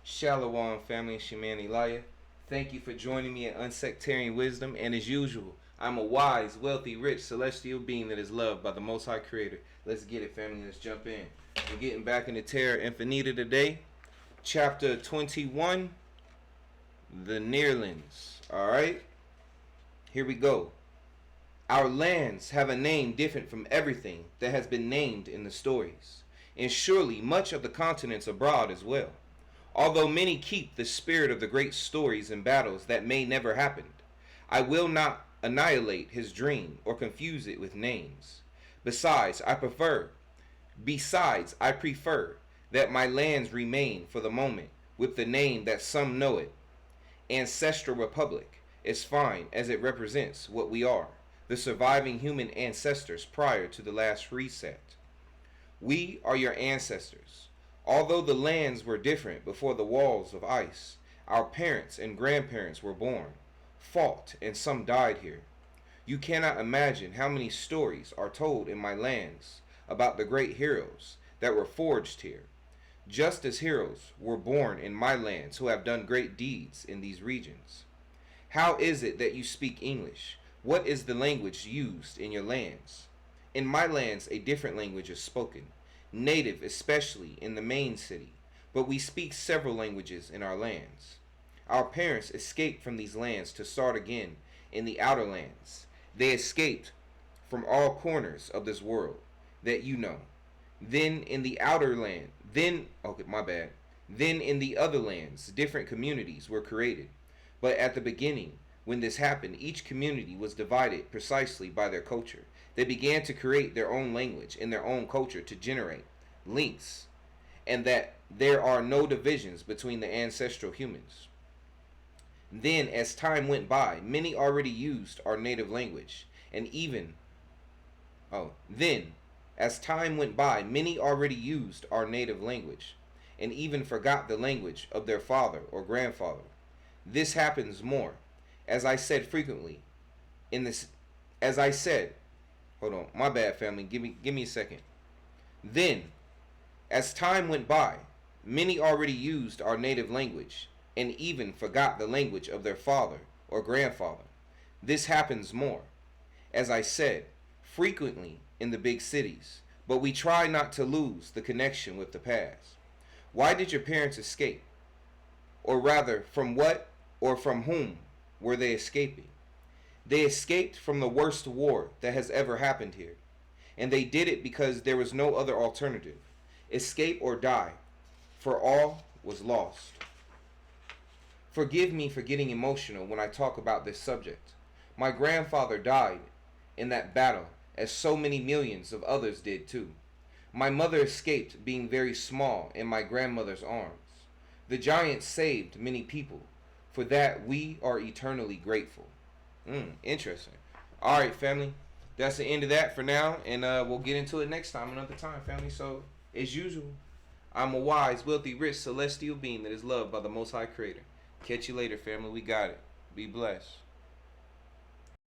Shalom, family, and Shemani Laya. Thank you for joining me at Unsectarian Wisdom, and as usual, I'm a wise, wealthy, rich, celestial being that is loved by the Most High Creator. Let's get it, family. Let's jump in. We're getting back into Terra-Infinita today. Chapter 21, The Nearlands. Alright? Here we go. Our lands have a name different from everything that has been named in the stories, and surely much of the continents abroad as well. Although many keep the spirit of the great stories and battles that may never happen, I will not annihilate his dream or confuse it with names. Besides, I prefer that my lands remain for the moment with the name that some know it. Ancestral Republic is fine as it represents what we are, the surviving human ancestors prior to the last reset. We are your ancestors. Although the lands were different before the walls of ice, our parents and grandparents were born, fought, and some died here. You cannot imagine how many stories are told in my lands about the great heroes that were forged here, just as heroes were born in my lands who have done great deeds in these regions. How is it that you speak English? What is the language used in your lands? In my lands, a different language is spoken, native especially in the main city, but we speak several languages in our lands. Our parents escaped from these lands to start again in the outer lands. They escaped from all corners of this world that you know. Then in the outer land, then in the other lands, different communities were created. But at the beginning, when this happened, each community was divided precisely by their culture. They began to create their own language and their own culture to generate links, and that there are no divisions between the ancestral humans. Then, as time went by, many already used our native language, and even forgot the language of their father or grandfather. This happens more. As I said frequently in this, as I said, hold on, my bad, family, give me a second. Then, as time went by, many already used our native language and even forgot the language of their father or grandfather. This happens more, as I said, frequently in the big cities, but we try not to lose the connection with the past. Why did your parents escape? Or rather, from what or from whom were they escaping? They escaped from the worst war that has ever happened here, and they did it because there was no other alternative. Escape or die, for all was lost. Forgive me for getting emotional when I talk about this subject. My grandfather died in that battle, as so many millions of others did too. My mother escaped being very small in my grandmother's arms. The giants saved many people. For that, we are eternally grateful. Interesting. Alright, family. That's the end of that for now. And we'll get into it next time, another time, family. So, as usual, I'm a wise, wealthy, rich, celestial being that is loved by the Most High Creator. Catch you later, family. We got it. Be blessed.